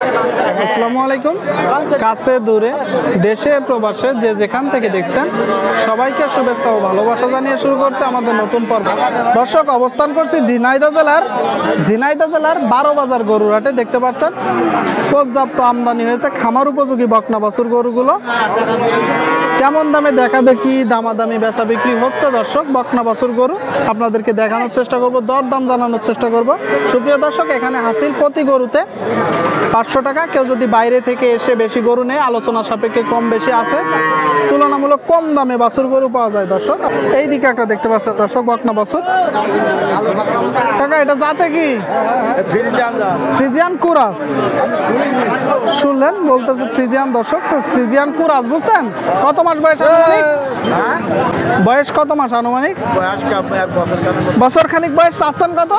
আসসালামু আলাইকুম। কাছে দূরে দেশে প্রবাসে যে যেখান থেকে দেখছেন সবাইকে শুভেচ্ছা ও ভালোবাসা জানিয়ে শুরু করছে আমাদের নতুন পর্ব। দর্শক, অবস্থান করছি ঝিনাইদহ জেলার 12 বাজার গরুর হাটে। দেখতে পাচ্ছেন পর্যাপ্ত আমদানি হয়েছে খামার উপযোগী বকনা বাছুর গরুগুলো। কেমন দামে দেখা দেখি দামাদামি বেচা বিক্রি হচ্ছে দর্শক বকনা বাছুর গরু আপনাদেরকে দেখানোর চেষ্টা করব, দর দাম জানানোর চেষ্টা করব। সুপ্রিয় দর্শক, এখানে হাসিল প্রতি গরুতে 500 টাকা। কেউ যদি বাইরে থেকে এসে বেশি গরু নেয় আলোচনা সাপেক্ষে কম বেশি আছে, তুলনামূলক কম দামে বাছুর গরু পাওয়া যায় দর্শক। এই দিকে একটা দেখতে পাচ্ছেন দর্শক বকনা বাছুর। কাকা, এটা জাতে কি? ফ্রিজিয়ান কুরাস। শুনলেন বলতেছে ফ্রিজিয়ান দর্শক। তো ফ্রিজিয়ান কুরাস বুঝছেন? কত মাস বয়স আনুমানিক? বয়স কত মাস আনুমানিক? বছর খানিক বয়স। চাচ্ছেন কত?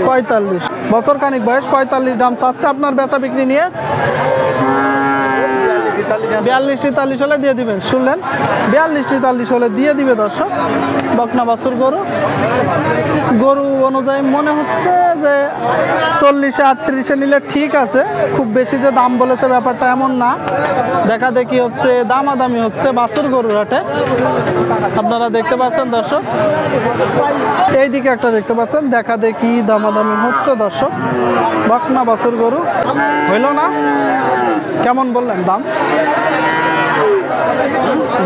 45 বছর খানিক বয়স, 45 দাম চাচ্ছে। আপনার বেচা বিক্রি নিয়ে 42-43 হলে দিয়ে দিবেন। শুনলেন, 42-43 হলে দিয়ে দিবে দর্শক বকনা বাছুর গরু অনুযায়ী মনে হচ্ছে যে 40-38 নিলে ঠিক আছে। খুব বেশি যে দাম বলেছে ব্যাপারটা এমন না। দেখা দেখি হচ্ছে, দামাদামি হচ্ছে বাছুর গরুর হাটে। আপনারা দেখতে পাচ্ছেন দর্শক। এই দিকে একটা দেখতে পাচ্ছেন, দেখা দেখি দামাদামি হচ্ছে দর্শক বকনা বাছুর গরু। হইল না? কেমন বললেন দাম?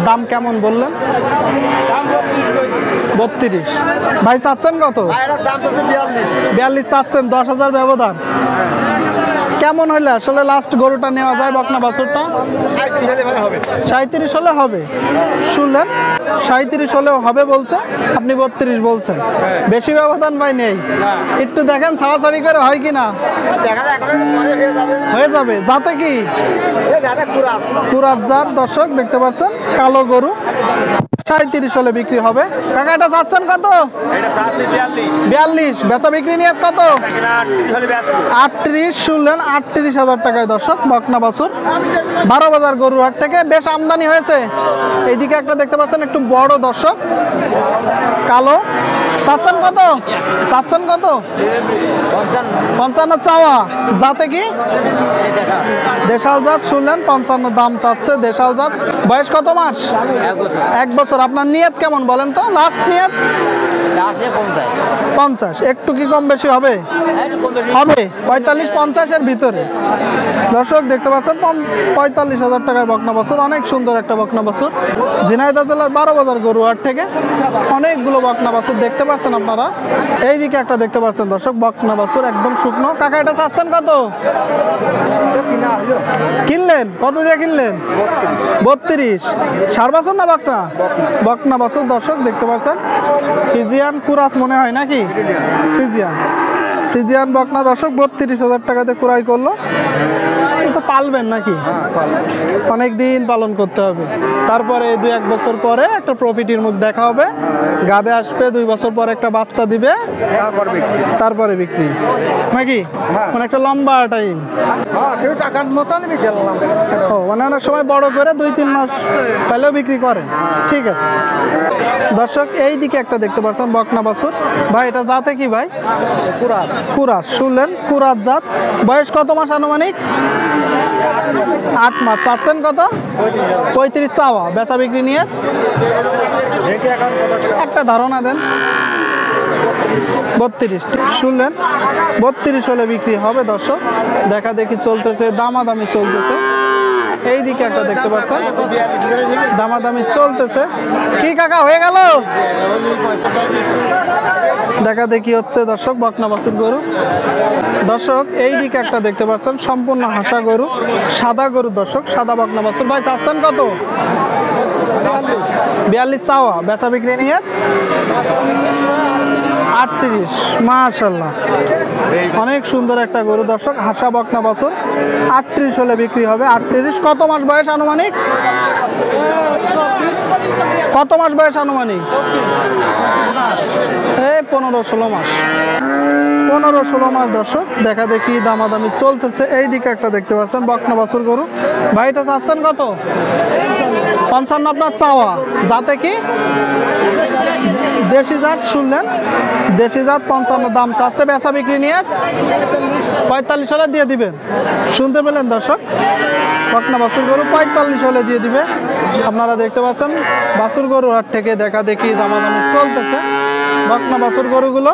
দাম কেমন বললেন? 32। ভাই চাচ্ছেন কত? 42 চাচ্ছেন। 10,000 ব্যবধান। কেমন হইলে আসলে লাস্ট গরুটা নেওয়া যায় বকনা বাছুরটা? 37 হলে হবে। শুনলেন, 37 হলেও হবে বলছে, আপনি 32 বলছেন। বেশি ব্যবধান ভাই নেই। একটু দেখেন ছাড়াছাড়ি করে হয় কিনা। হয়ে যাবে। যাতে কি? কুরাস জাত দর্শক দেখতে পাচ্ছেন, কালো গরু। 37 হলে বিক্রি হবে। কাকা, এটা চাচ্ছেন কত? 42। বেচা বিক্রি নিয়ে কত? 38। শুনলেন, 38,000 টাকায় দর্শক বকনা বাছুর 12 বাজার গরুর হাট থেকে। বেশ আমদানি হয়েছে। এইদিকে একটা দেখতে পাচ্ছেন একটু বড় দর্শক, কালো। চাচ্ছেন কত? 55 চাওয়া। যাতে কি? দেশাল জাত। শুনলেন, 55 দাম চাচ্ছে, দেশাল জাত। বয়স কত মাস? 1 বছর। আপনার নিয়ত কেমন বলেন তো? লাস্ট নিয়ত 50। একটু কি কম বেশি হবে? 45-50 এর ভিতরে দর্শক দেখতে পাচ্ছেন 45,000 টাকায় বকনা বাছুর। অনেক সুন্দর একটা বকনা বাছুর। ঝিনাইদহ জেলার 12 বাজার গরুহাট থেকে অনেকগুলো বকনা বাছুর দেখতে পাচ্ছেন আপনারা। এই দিকে একটা দেখতে পাচ্ছেন দর্শক বকনা বাছুর, একদম শুকনো। কাকা, এটা চাচ্ছেন কত? কিনলেন কত দিয়ে কিনলেন? 32। ষাঁড় বাছুর না বকনা? বকনা বাছুর দর্শক দেখতে পাচ্ছেন। ফ্রিজিয়ান কুরাস মনে হয় নাকি? ফ্রিজিয়ান বকনা দর্শক 32,000 টাকাতে ক্রয় করলো। তো পালবেন নাকি? অনেক দিন পালন করতে হবে। তারপরে 2-1 বছর পরে একটা প্রফিটের মুখ দেখা হবে। গাবে আসবে, 2 বছর পরে একটা বাচ্চা দিবে, তারপরে বিক্রি নাকি? মানে একটা লম্বা টাইম। মানে অনেক সময় বড় করে 2-3 মাস পেলেও বিক্রি করে। ঠিক আছে দর্শক, এই দিকে একটা দেখতে পাচ্ছেন বকনা বাছুর। ভাই, এটা জাতে কি ভাই? কুরাস। শুনলেন, কুরাস জাত। বয়স কত মাস আনুমানিক? 8 মাস। চাচ্ছেন কত? 35 চাওয়া। বেচা বিক্রি নিয়ে একটা ধারণা দেন। 32। শুনলেন, 32 হলে বিক্রি হবে দর্শক। দেখা দেখি চলতেছে, দামাদামি চলতেছে। এই দিকে একটা দেখতে পাচ্ছেন দামাদামি চলতেছে। কি কাকা, হয়ে গেল? দেখা দেখি হচ্ছে দর্শক বকনা বাছুর গরু। দর্শক, এই দিকে একটা দেখতে পাচ্ছেন সম্পূর্ণ হাসা গরু, সাদা গরু দর্শক, সাদা বকনা বাছুর। ভাই চাচ্ছেন কত? 42 চাওয়া। বেচা বিক্রি নিয়ে 38। মাশাআল্লাহ, অনেক সুন্দর একটা গরু দর্শক, হাসা বকনা বাছুর। 38 হলে বিক্রি হবে। 38। কত মাস বয়স আনুমানিক? কত মাস বয়স আনুমানিক? 15-16 মাস। 15-16 মাস দর্শক। দেখা দেখি দামাদামি চলতেছে। এই দিকে একটা দেখতে পাচ্ছেন বকনা বাছুর গরু। ভাই, এটা চাচ্ছেন কত? 55 আপনার চাওয়া। যাতে কি? দেশি জাত। শুনলেন, দেশি জাত 55 দাম চাচ্ছে। বেচা বিক্রি নিয়ে 45 হলে দিয়ে দিবেন। শুনতে পেলেন দর্শক, বকনা বাছুর গরু 45 হলে দিয়ে দিবে। আপনারা দেখতে পাচ্ছেন বাছুর গরু হাট থেকে দেখা দেখি দামাদামি চলতেছে বকনা বাছুর গরুগুলো।